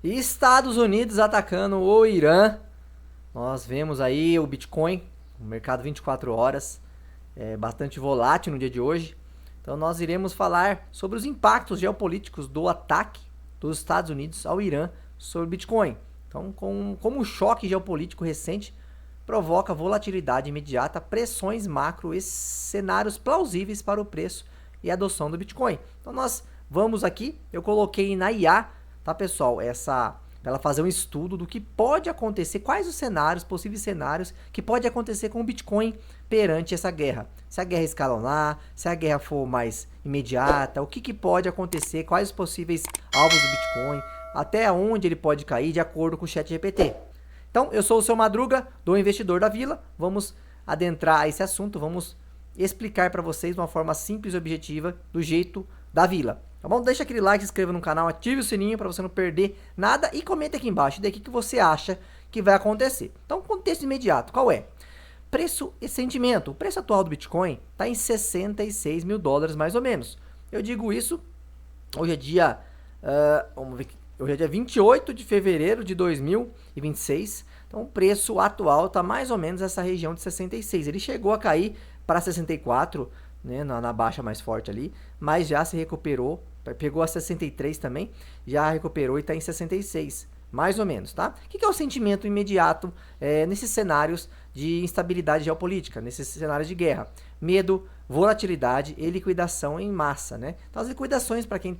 E Estados Unidos atacando o Irã. Nós vemos aí o Bitcoin, o mercado 24 horas, bastante volátil no dia de hoje. Então nós iremos falar sobre os impactos geopolíticos do ataque dos Estados Unidos ao Irã sobre o Bitcoin. Então, como o choque geopolítico recente provoca volatilidade imediata, pressões macro e cenários plausíveis para o preço e adoção do Bitcoin. Então nós vamos aqui, eu coloquei na IA, tá pessoal, para ela fazer um estudo do que pode acontecer, quais os cenários, possíveis cenários que pode acontecer com o Bitcoin perante essa guerra. Se a guerra escalonar, se a guerra for mais imediata, o que pode acontecer, quais os possíveis alvos do Bitcoin, até onde ele pode cair de acordo com o ChatGPT. Então, eu sou o seu Madruga, do Investidor da Vila. Vamos adentrar a esse assunto, vamos explicar para vocês de uma forma simples e objetiva, do jeito da Vila. Tá bom? Deixa aquele like, se inscreva no canal, ative o sininho para você não perder nada e comenta aqui embaixo daí o que você acha que vai acontecer. Então, contexto imediato, qual é? Preço e sentimento. O preço atual do Bitcoin está em 66 mil dólares mais ou menos. Eu digo isso, hoje é dia... vamos ver aqui. Hoje é dia 28 de fevereiro de 2026, então o preço atual está mais ou menos nessa região de 66. Ele chegou a cair para 64, né, na baixa mais forte ali, mas já se recuperou, pegou a 63 também, já recuperou e está em 66, mais ou menos, tá? O que é o sentimento imediato nesses cenários de instabilidade geopolítica, nesses cenários de guerra? Medo, volatilidade e liquidação em massa, né? Então as liquidações para quem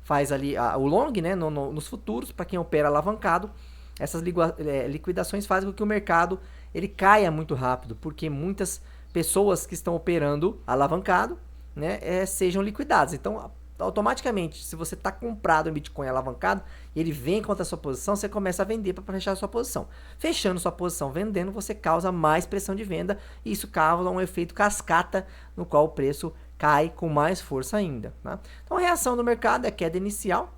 faz ali o long, né, nos futuros, para quem opera alavancado, essas liquidações fazem com que o mercado ele caia muito rápido, porque muitas pessoas que estão operando alavancado, né, sejam liquidadas. Então, automaticamente, se você está comprado em Bitcoin alavancado e ele vem contra a sua posição, você começa a vender para fechar a sua posição. Fechando sua posição, vendendo, você causa mais pressão de venda e isso causa um efeito cascata no qual o preço cai com mais força ainda. Tá? Então, a reação do mercado é queda inicial,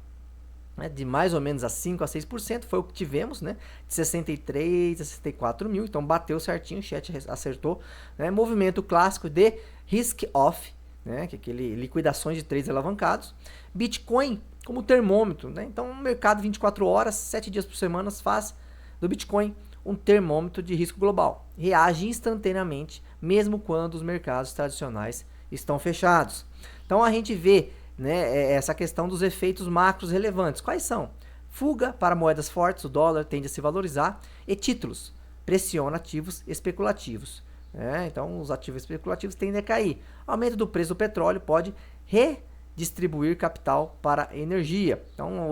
né, de mais ou menos a 5 a 6%, foi o que tivemos, né, de 63 a 64 mil, então bateu certinho, o chat acertou, né, movimento clássico de risk-off, né, que é aquele liquidações de trades alavancados, Bitcoin como termômetro, né, então o mercado 24 horas, 7 dias por semana faz do Bitcoin um termômetro de risco global, reage instantaneamente, mesmo quando os mercados tradicionais estão fechados. Então a gente vê, né, essa questão dos efeitos macros relevantes. Quais são? Fuga para moedas fortes, o dólar tende a se valorizar, e títulos, pressiona ativos especulativos. Então os ativos especulativos tendem a cair. Aumento do preço do petróleo pode redistribuir capital para a energia. Então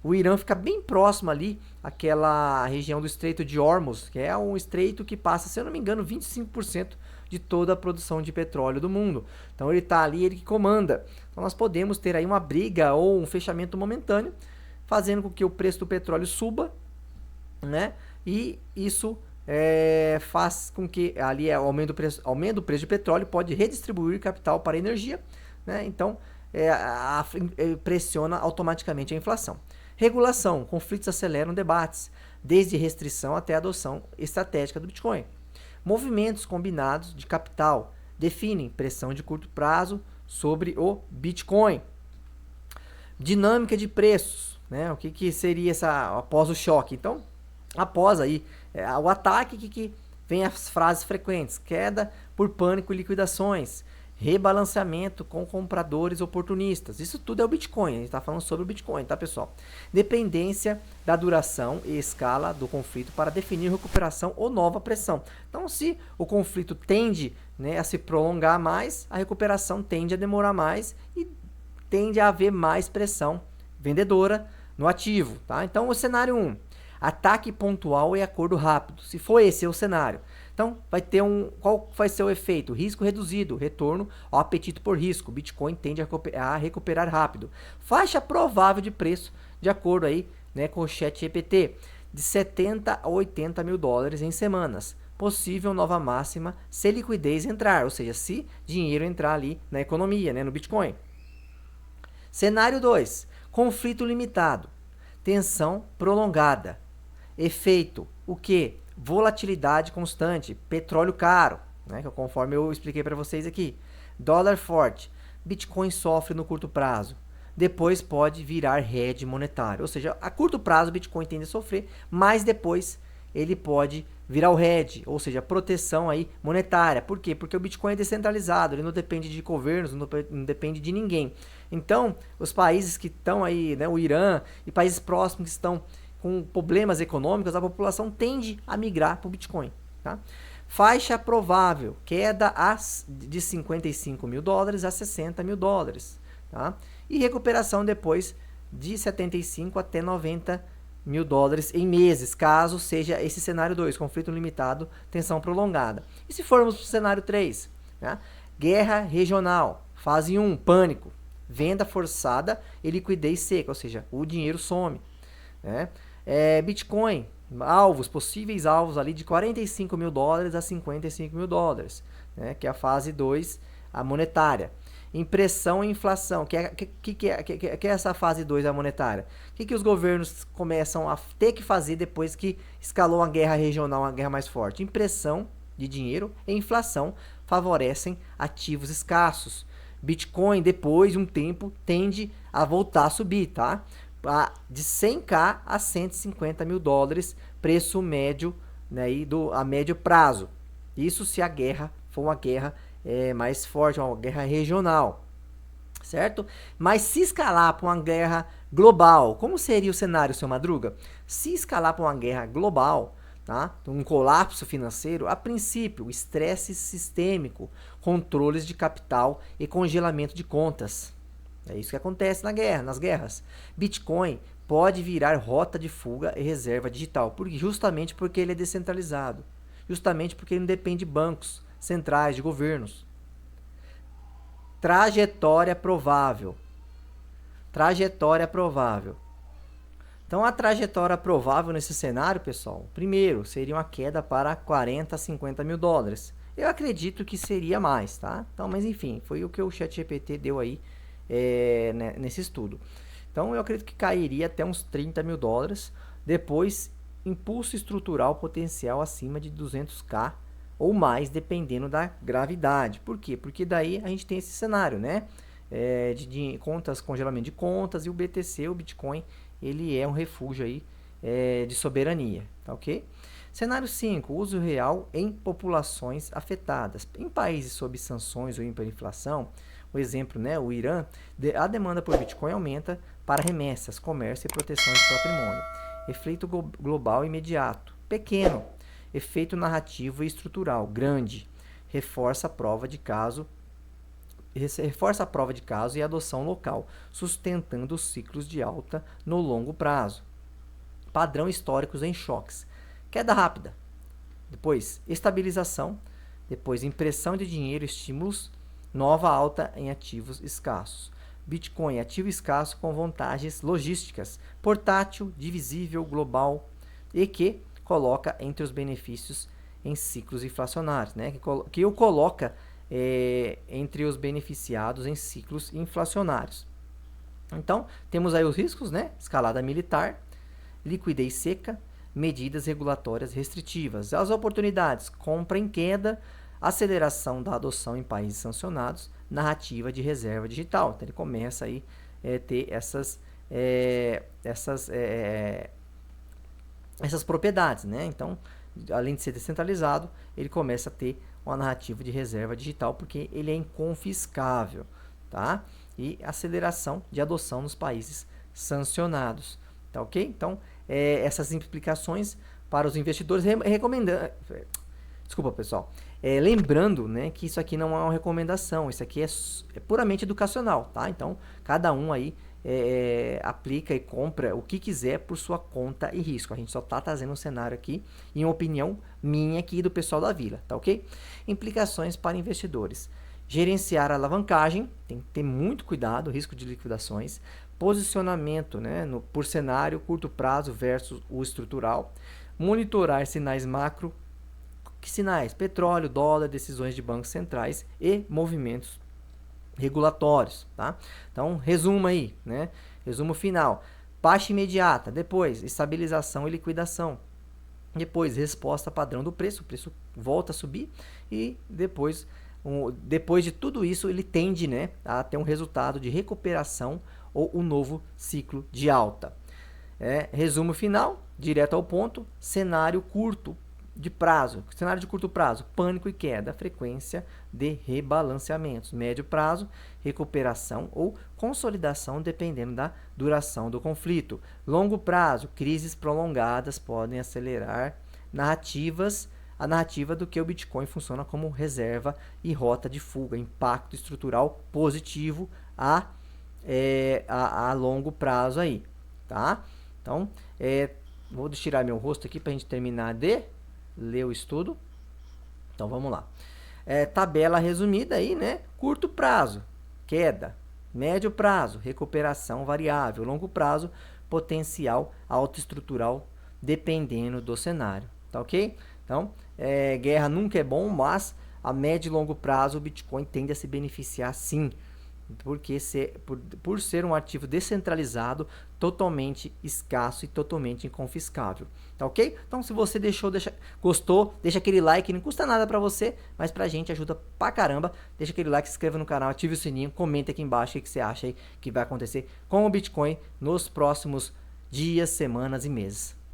o Irã fica bem próximo ali àquela região do Estreito de Hormuz, que é um estreito que passa, se eu não me engano, 25% de toda a produção de petróleo do mundo. Então ele está ali, ele que comanda. Então nós podemos ter aí uma briga ou um fechamento momentâneo, fazendo com que o preço do petróleo suba, né? E isso faz com que ali aumento do preço de petróleo pode redistribuir capital para a energia, né? Então pressiona automaticamente a inflação. Regulação, conflitos aceleram debates, desde restrição até adoção estratégica do Bitcoin. Movimentos combinados de capital definem pressão de curto prazo sobre o Bitcoin. Dinâmica de preços, né? O que seria após o choque? Então, após aí o ataque, que vem as frases frequentes: queda por pânico e liquidações, rebalanceamento com compradores oportunistas. Isso tudo é o Bitcoin, a gente está falando sobre o Bitcoin, tá pessoal? Dependência da duração e escala do conflito para definir recuperação ou nova pressão. Então, se o conflito tende, né, a se prolongar mais, a recuperação tende a demorar mais e tende a haver mais pressão vendedora no ativo. Tá? Então, o cenário 1, ataque pontual e acordo rápido. Se for esse o cenário, então vai ter qual vai ser o efeito? Risco reduzido, retorno ao apetite por risco. Bitcoin tende a recuperar rápido. Faixa provável de preço, de acordo aí, né, com o ChatGPT, de 70 a 80 mil dólares em semanas. Possível nova máxima se liquidez entrar, ou seja, se dinheiro entrar ali na economia, né, no Bitcoin. Cenário 2, conflito limitado, tensão prolongada. Efeito, o que? Volatilidade constante, petróleo caro, né, conforme eu expliquei para vocês aqui. Dólar forte, Bitcoin sofre no curto prazo? Depois pode virar hedge monetário. Ou seja, a curto prazo o Bitcoin tende a sofrer, mas depois ele pode virar o hedge, ou seja, proteção aí monetária. Por quê? Porque o Bitcoin é descentralizado, ele não depende de governos, não depende de ninguém. Então, os países que estão aí, né, o Irã e países próximos que estão com problemas econômicos, a população tende a migrar para o Bitcoin. Tá? Faixa provável, queda de 55 mil dólares a 60 mil dólares. Tá? E recuperação depois de 75 até 90 mil dólares em meses, caso seja esse cenário 2, conflito limitado, tensão prolongada. E se formos para o cenário 3, né? Guerra regional, fase 1, pânico, venda forçada e liquidez seca, ou seja, o dinheiro some. Né? Bitcoin, possíveis alvos ali de 45 mil dólares a 55 mil dólares, né? Que é a fase 2, a monetária. Impressão e inflação, que é essa fase 2, a monetária. O que os governos começam a ter que fazer depois que escalou uma guerra regional, uma guerra mais forte? Impressão de dinheiro e inflação favorecem ativos escassos. Bitcoin, depois de um tempo, tende a voltar a subir, tá? De 100k a 150 mil dólares, preço médio, né, a médio prazo. Isso se a guerra for uma guerra mais forte, uma guerra regional, certo? Mas se escalar para uma guerra global, como seria o cenário, seu Madruga? Se escalar para uma guerra global, tá? Um colapso financeiro, a princípio, estresse sistêmico, controles de capital e congelamento de contas. É isso que acontece nas guerras. Bitcoin pode virar rota de fuga e reserva digital, justamente porque ele é descentralizado, justamente porque ele não depende de bancos centrais, de governos. Trajetória provável. Trajetória provável. Então, a trajetória provável nesse cenário, pessoal, primeiro, seria uma queda para 40 a 50 mil dólares. Eu acredito que seria mais, tá? Então, mas enfim, foi o que o ChatGPT deu aí nesse estudo. Então, eu acredito que cairia até uns 30 mil dólares. Depois, impulso estrutural potencial acima de 200k ou mais, dependendo da gravidade. Por quê? Porque daí a gente tem esse cenário, né? De contas, congelamento de contas, e o BTC, o Bitcoin, ele é um refúgio aí de soberania, tá ok? Cenário 5, uso real em populações afetadas. Em países sob sanções ou hiperinflação, o exemplo, né, o Irã, a demanda por Bitcoin aumenta para remessas, comércio e proteção de patrimônio. Efeito global imediato, pequeno. Efeito narrativo e estrutural, grande. Reforça a prova de caso e adoção local, sustentando os ciclos de alta no longo prazo. Padrão históricos em choques. Queda rápida. Depois, estabilização. Depois, impressão de dinheiro, estímulos. Nova alta em ativos escassos. Bitcoin, ativo escasso com vantagens logísticas. Portátil, divisível, global e que coloca entre os benefícios em ciclos inflacionários, né? Que o coloca entre os beneficiados em ciclos inflacionários. Então, temos aí os riscos, né? Escalada militar, liquidez seca, medidas regulatórias restritivas. As oportunidades, compra em queda, aceleração da adoção em países sancionados, narrativa de reserva digital. Então, ele começa aí ter essas propriedades, né? Então, além de ser descentralizado, ele começa a ter uma narrativa de reserva digital, porque ele é inconfiscável, tá? E aceleração de adoção nos países sancionados, tá ok? Então, essas implicações para os investidores, desculpa, pessoal, lembrando, né, que isso aqui não é uma recomendação, isso aqui é puramente educacional, tá? Então, cada um aí aplica e compra o que quiser por sua conta e risco. A gente só está trazendo um cenário aqui em opinião minha aqui do pessoal da vila, tá ok? Implicações para investidores. Gerenciar a alavancagem, tem que ter muito cuidado, risco de liquidações. Posicionamento, né, por cenário, curto prazo versus o estrutural. Monitorar sinais macro. Que sinais? Petróleo, dólar, decisões de bancos centrais e movimentos regulatórios, tá? Então, resumo aí, né? Resumo final. Baixa imediata, depois estabilização e liquidação. Depois, resposta padrão do preço, o preço volta a subir e depois depois de tudo isso, ele tende, né, a ter um resultado de recuperação ou um novo ciclo de alta. Resumo final, direto ao ponto, cenário curto de prazo. Cenário de curto prazo, pânico e queda, frequência de rebalanceamentos. Médio prazo, recuperação ou consolidação, dependendo da duração do conflito. Longo prazo, crises prolongadas podem acelerar a narrativa do que o Bitcoin funciona como reserva e rota de fuga, impacto estrutural positivo a longo prazo aí, tá? Então, vou tirar meu rosto aqui para a gente terminar de ler o estudo. Então, vamos lá. Tabela resumida aí, né? Curto prazo, queda. Médio prazo, recuperação variável. Longo prazo, potencial autoestrutural, dependendo do cenário. Tá ok? Então, guerra nunca é bom, mas a médio e longo prazo o Bitcoin tende a se beneficiar sim. Porque por ser um ativo descentralizado, totalmente escasso e totalmente inconfiscável, tá ok? Então, se você gostou, deixa aquele like, não custa nada para você, mas pra gente ajuda pra caramba. Deixa aquele like, se inscreva no canal, ative o sininho, comenta aqui embaixo o que você acha aí que vai acontecer com o Bitcoin nos próximos dias, semanas e meses.